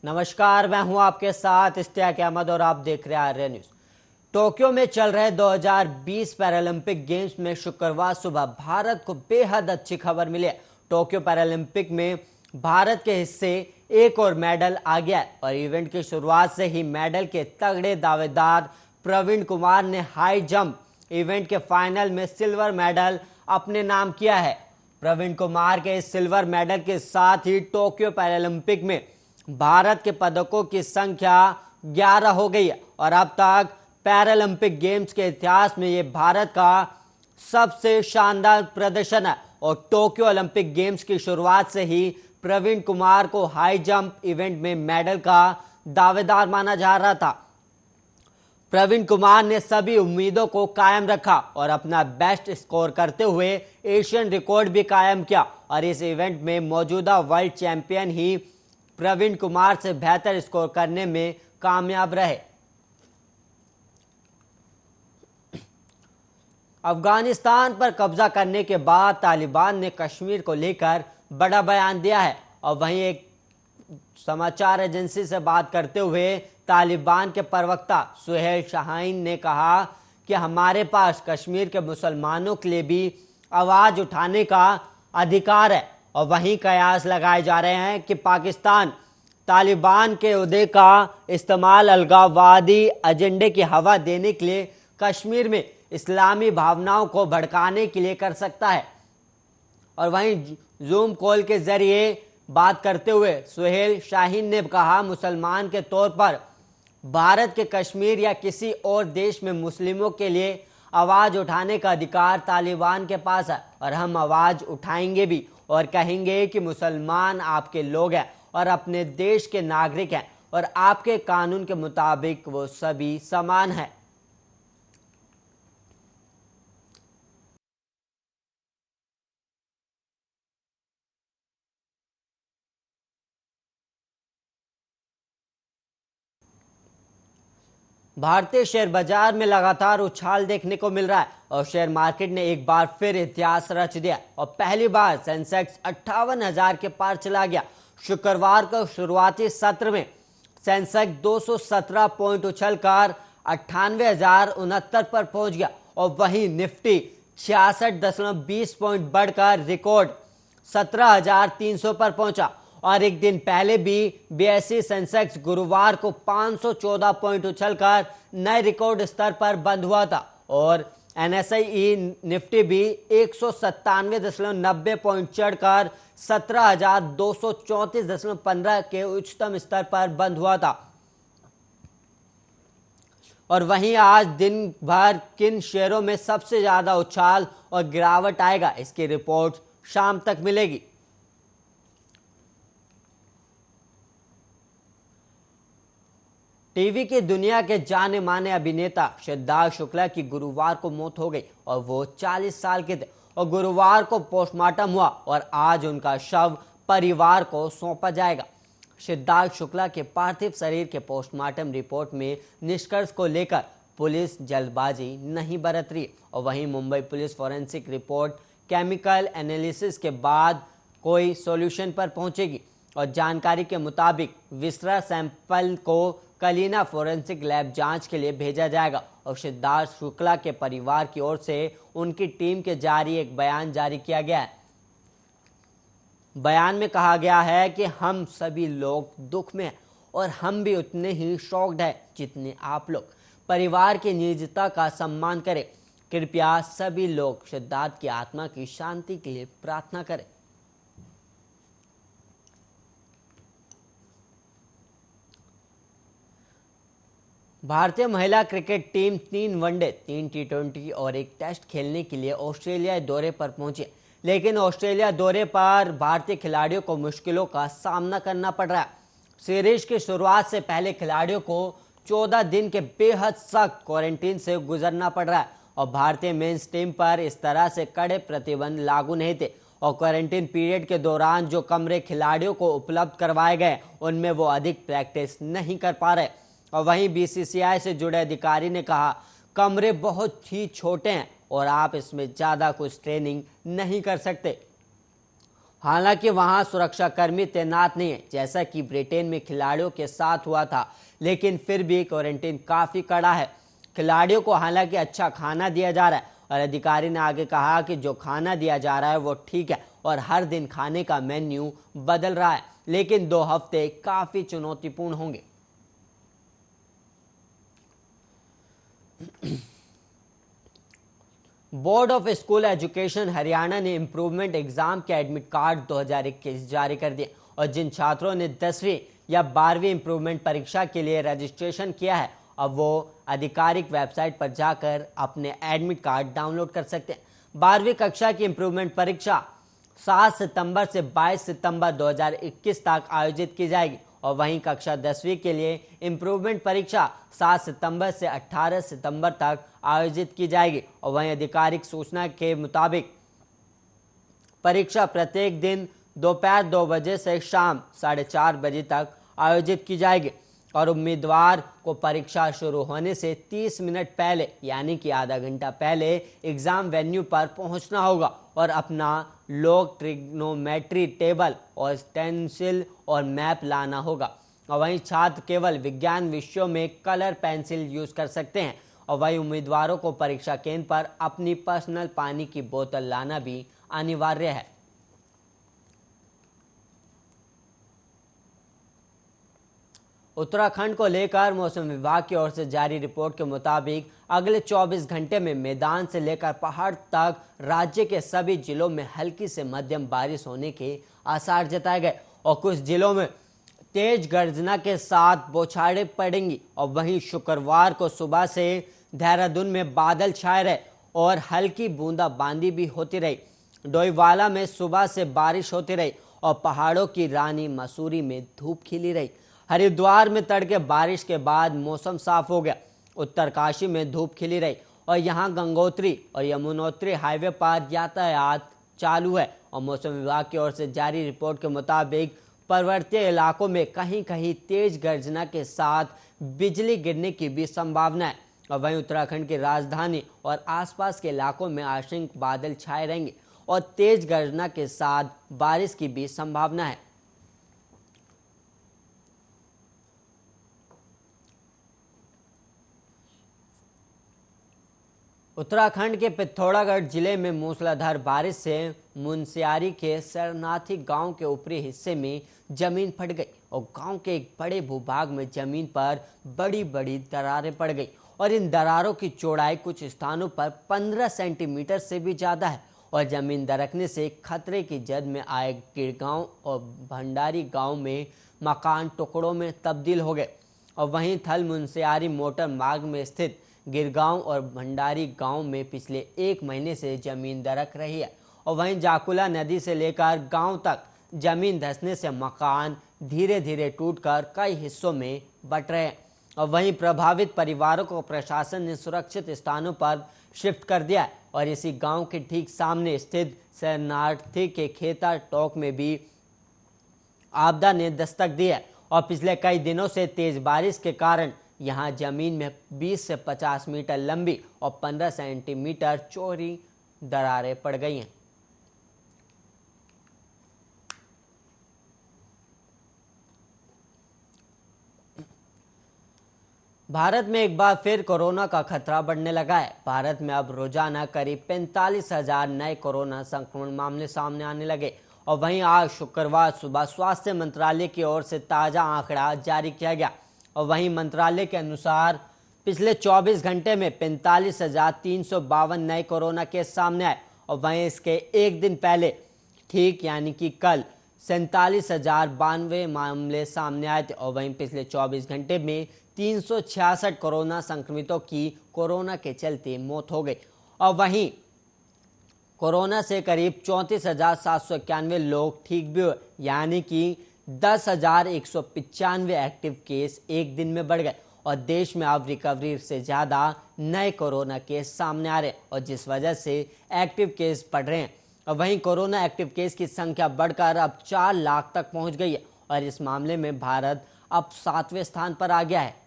नमस्कार, मैं हूं आपके साथ इश्तियाक अहमद और आप देख रहे हैं आर्य न्यूज। टोक्यो में चल रहे 2020 पैरालंपिक गेम्स में शुक्रवार सुबह भारत को बेहद अच्छी खबर मिली है। टोक्यो पैरालंपिक में भारत के हिस्से एक और मेडल आ गया है और इवेंट की शुरुआत से ही मेडल के तगड़े दावेदार प्रवीण कुमार ने हाई जंप इवेंट के फाइनल में सिल्वर मेडल अपने नाम किया है। प्रवीण कुमार के इस सिल्वर मेडल के साथ ही टोक्यो पैरालंपिक में भारत के पदकों की संख्या 11 हो गई है और अब तक पैरालंपिक गेम्स के इतिहास में ये भारत का सबसे शानदार प्रदर्शन है। और टोक्यो ओलंपिक गेम्स की शुरुआत से ही प्रवीण कुमार को हाई जंप इवेंट में मेडल का दावेदार माना जा रहा था। प्रवीण कुमार ने सभी उम्मीदों को कायम रखा और अपना बेस्ट स्कोर करते हुए एशियन रिकॉर्ड भी कायम किया और इस इवेंट में मौजूदा वर्ल्ड चैंपियन ही प्रवीण कुमार से बेहतर स्कोर करने में कामयाब रहे। अफगानिस्तान पर कब्जा करने के बाद तालिबान ने कश्मीर को लेकर बड़ा बयान दिया है और वहीं एक समाचार एजेंसी से बात करते हुए तालिबान के प्रवक्ता सुहेल शाहीन ने कहा कि हमारे पास कश्मीर के मुसलमानों के लिए भी आवाज उठाने का अधिकार है। और वहीं कयास लगाए जा रहे हैं कि पाकिस्तान तालिबान के उदय का इस्तेमाल अलगाववादी एजेंडे की हवा देने के लिए कश्मीर में इस्लामी भावनाओं को भड़काने के लिए कर सकता है। और वहीं जूम कॉल के जरिए बात करते हुए सुहेल शाहीन ने कहा, मुसलमान के तौर पर भारत के कश्मीर या किसी और देश में मुस्लिमों के लिए आवाज उठाने का अधिकार तालिबान के पास है और हम आवाज उठाएंगे भी और कहेंगे कि मुसलमान आपके लोग हैं और अपने देश के नागरिक हैं और आपके कानून के मुताबिक वो सभी समान हैं। भारतीय शेयर बाजार में लगातार उछाल देखने को मिल रहा है और शेयर मार्केट ने एक बार फिर इतिहास रच दिया और पहली बार सेंसेक्स 58,000 के पार चला गया। शुक्रवार को शुरुआती सत्र में सेंसेक्स 217 पॉइंट उछलकर 98,069 पर पहुंच गया और वहीं निफ्टी 66.20 पॉइंट बढ़कर रिकॉर्ड 17,300 पर पहुंचा। और एक दिन पहले भी बीएसई सेंसेक्स गुरुवार को 514 पॉइंट उछलकर नए रिकॉर्ड स्तर पर बंद हुआ था और एनएसई निफ्टी भी 197.90 पॉइंट चढ़कर 17,234.15 के उच्चतम स्तर पर बंद हुआ था। और वहीं आज दिन भर किन शेयरों में सबसे ज्यादा उछाल और गिरावट आएगा, इसकी रिपोर्ट शाम तक मिलेगी। टीवी की दुनिया के जाने माने अभिनेता सिद्धार्थ शुक्ला की गुरुवार को मौत हो गई और वो 40 साल के थे और गुरुवार को पोस्टमार्टम हुआ और आज उनका शव परिवार को सौंपा जाएगा। सिद्धार्थ शुक्ला के पार्थिव शरीर के पोस्टमार्टम रिपोर्ट में निष्कर्ष को लेकर पुलिस जल्दबाजी नहीं बरत रही और वहीं Mumbai police forensic report chemical analysis के बाद कोई सॉल्यूशन पर पहुंचेगी और जानकारी के मुताबिक विसरा सैंपल को कलीना फोरेंसिक लैब जांच के लिए भेजा जाएगा और सिद्धार्थ शुक्ला के परिवार की ओर से उनकी टीम के जारी एक बयान जारी किया गया है। बयान में कहा गया है कि हम सभी लोग दुख में हैं और हम भी उतने ही शॉक्ड हैं जितने आप लोग। परिवार की निजता का सम्मान करें। कृपया सभी लोग सिद्धार्थ की आत्मा की शांति के लिए प्रार्थना करें। भारतीय महिला क्रिकेट टीम 3 वनडे 3 टी20 और एक टेस्ट खेलने के लिए ऑस्ट्रेलिया दौरे पर पहुंची, लेकिन ऑस्ट्रेलिया दौरे पर भारतीय खिलाड़ियों को मुश्किलों का सामना करना पड़ रहा है। सीरीज की शुरुआत से पहले खिलाड़ियों को 14 दिन के बेहद सख्त क्वारंटीन से गुजरना पड़ रहा है और भारतीय मेंस टीम पर इस तरह से कड़े प्रतिबंध लागू नहीं थे और क्वारंटीन पीरियड के दौरान जो कमरे खिलाड़ियों को उपलब्ध करवाए गए उनमें वो अधिक प्रैक्टिस नहीं कर पा रहे। और वहीं बीसीसीआई से जुड़े अधिकारी ने कहा, कमरे बहुत ही छोटे हैं और आप इसमें ज़्यादा कुछ ट्रेनिंग नहीं कर सकते। हालांकि वहां सुरक्षाकर्मी तैनात नहीं है, जैसा कि ब्रिटेन में खिलाड़ियों के साथ हुआ था, लेकिन फिर भी क्वारंटीन काफी कड़ा है। खिलाड़ियों को हालांकि अच्छा खाना दिया जा रहा है और अधिकारी ने आगे कहा कि जो खाना दिया जा रहा है वो ठीक है और हर दिन खाने का मेन्यू बदल रहा है, लेकिन 2 हफ्ते काफी चुनौतीपूर्ण होंगे। Board of school education Haryana ने इम्प्रूवमेंट एग्जाम के एडमिट कार्ड 2021 जारी कर दिए और जिन छात्रों ने 10वीं या 12वीं इम्प्रूवमेंट परीक्षा के लिए रजिस्ट्रेशन किया है, अब वो आधिकारिक वेबसाइट पर जाकर अपने एडमिट कार्ड डाउनलोड कर सकते हैं। 12वीं कक्षा की इम्प्रूवमेंट परीक्षा 7 सितंबर से 22 सितंबर 2021 तक आयोजित की जाएगी और वहीं कक्षा 10वीं के लिए इम्प्रूवमेंट परीक्षा 7 सितंबर से 18 सितंबर तक आयोजित की जाएगी और वहीं आधिकारिक सूचना के मुताबिक परीक्षा प्रत्येक दिन दोपहर 2 बजे से शाम 4:30 बजे तक आयोजित की जाएगी और उम्मीदवार को परीक्षा शुरू होने से 30 मिनट पहले यानी कि आधा घंटा पहले एग्जाम वेन्यू पर पहुंचना होगा और अपना लॉग ट्रिग्नोमेट्री टेबल और स्टेंसिल और मैप लाना होगा। और वहीं छात्र केवल विज्ञान विषयों में कलर पेंसिल यूज कर सकते हैं और वहीं उम्मीदवारों को परीक्षा केंद्र पर अपनी पर्सनल पानी की बोतल लाना भी अनिवार्य है। उत्तराखंड को लेकर मौसम विभाग की ओर से जारी रिपोर्ट के मुताबिक अगले 24 घंटे में मैदान से लेकर पहाड़ तक राज्य के सभी जिलों में हल्की से मध्यम बारिश होने के आसार जताए गए और कुछ जिलों में तेज गर्जना के साथ बौछारें पड़ेंगी और वहीं शुक्रवार को सुबह से देहरादून में बादल छाए रहे और हल्की बूंदाबांदी भी होती रही। डोईवाला में सुबह से बारिश होती रही और पहाड़ों की रानी मसूरी में धूप खिली रही। हरिद्वार में तड़के बारिश के बाद मौसम साफ हो गया। उत्तरकाशी में धूप खिली रही और यहां गंगोत्री और यमुनोत्री हाईवे पर यातायात चालू है और मौसम विभाग की ओर से जारी रिपोर्ट के मुताबिक पर्वतीय इलाकों में कहीं कहीं तेज गर्जना के साथ बिजली गिरने की भी संभावना है और वहीं उत्तराखंड की राजधानी और आसपास के इलाकों में आंशिक बादल छाए रहेंगे और तेज गर्जना के साथ बारिश की भी संभावना है। उत्तराखंड के पिथौरागढ़ जिले में मूसलाधार बारिश से मुनस्यारी के सरनाथी गांव के ऊपरी हिस्से में जमीन फट गई और गांव के एक बड़े भूभाग में जमीन पर बड़ी बड़ी दरारें पड़ गई और इन दरारों की चौड़ाई कुछ स्थानों पर 15 सेंटीमीटर से भी ज्यादा है और जमीन दरकने से खतरे की जद में आए गिरगांव और भंडारी गांव में मकान टुकड़ों में तब्दील हो गए और वहीं थल मुनस्यारी मोटर मार्ग में स्थित गिरगांव और भंडारी गांव में पिछले 1 महीने से जमीन दरक रही है और वहीं जाकुला नदी से लेकर गांव तक जमीन धंसने से मकान धीरे धीरे टूटकर कई हिस्सों में बंट रहे हैं और वहीं प्रभावित परिवारों को प्रशासन ने सुरक्षित स्थानों पर शिफ्ट कर दिया है और इसी गांव के ठीक सामने स्थित शरणार्थी के खेता टोक में भी आपदा ने दस्तक दी है और पिछले कई दिनों से तेज बारिश के कारण यहां जमीन में 20 से 50 मीटर लंबी और 15 सेंटीमीटर चौड़ी दरारें पड़ गई हैं। भारत में एक बार फिर कोरोना का खतरा बढ़ने लगा है। भारत में अब रोजाना करीब 45,000 नए कोरोना संक्रमण मामले सामने आने लगे और वहीं आज शुक्रवार सुबह स्वास्थ्य मंत्रालय की ओर से ताजा आंकड़ा जारी किया गया और वहीं मंत्रालय के अनुसार पिछले 24 घंटे में 45,352 नए कोरोना केस सामने आए और वहीं इसके एक दिन पहले ठीक यानी कि कल 47,092 मामले सामने आए थे और वहीं पिछले 24 घंटे में 366 कोरोना संक्रमितों की कोरोना के चलते मौत हो गई और वहीं कोरोना से करीब 34,791 लोग ठीक भी हुए यानी कि 10,195 एक्टिव केस एक दिन में बढ़ गए और देश में अब रिकवरी से ज़्यादा नए कोरोना केस सामने आ रहे हैं और जिस वजह से एक्टिव केस बढ़ रहे हैं और वहीं कोरोना एक्टिव केस की संख्या बढ़कर अब 4 लाख तक पहुंच गई है और इस मामले में भारत अब 7वें स्थान पर आ गया है।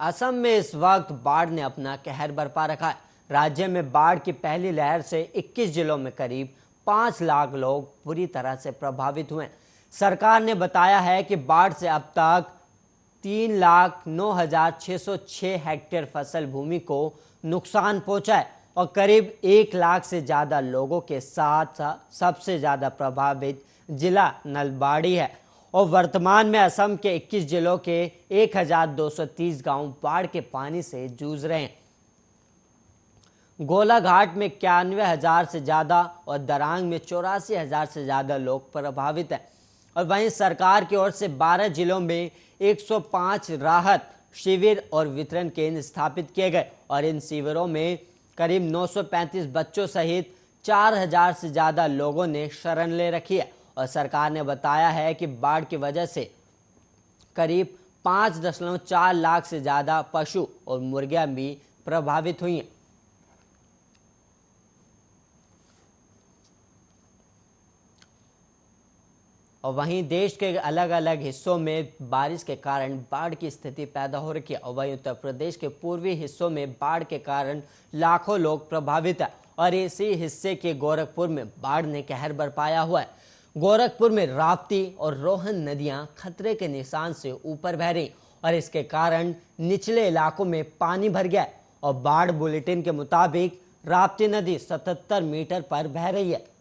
असम में इस वक्त बाढ़ ने अपना कहर बरपा रखा है। राज्य में बाढ़ की पहली लहर से 21 जिलों में करीब 5 लाख लोग बुरी तरह से प्रभावित हुए हैं। सरकार ने बताया है कि बाढ़ से अब तक 3,09,606 हेक्टेयर फसल भूमि को नुकसान पहुंचा है और करीब 1 लाख से ज्यादा लोगों के साथ सबसे ज्यादा प्रभावित जिला नलबाड़ी है और वर्तमान में असम के 21 जिलों के 1,230 गांव बाढ़ के पानी से जूझ रहे हैं। गोलाघाट में 91,000 से ज्यादा और दरांग में 84,000 से ज्यादा लोग प्रभावित हैं और वहीं सरकार की ओर से 12 जिलों में 105 राहत शिविर और वितरण केंद्र स्थापित किए गए और इन शिविरों में करीब 935 बच्चों सहित 4,000 से ज्यादा लोगों ने शरण ले रखी है और सरकार ने बताया है कि बाढ़ की वजह से करीब 5.4 लाख से ज्यादा पशु और मुर्गियां भी प्रभावित हुई हैं। और वहीं देश के अलग अलग हिस्सों में बारिश के कारण बाढ़ की स्थिति पैदा हो रही है और वहीं उत्तर प्रदेश के पूर्वी हिस्सों में बाढ़ के कारण लाखों लोग प्रभावित है और इसी हिस्से के गोरखपुर में बाढ़ ने कहर बरपाया हुआ है। गोरखपुर में राप्ती और रोहन नदियां खतरे के निशान से ऊपर बह रही और इसके कारण निचले इलाकों में पानी भर गया और बाढ़ बुलेटिन के मुताबिक राप्ती नदी 77 मीटर पर बह रही है।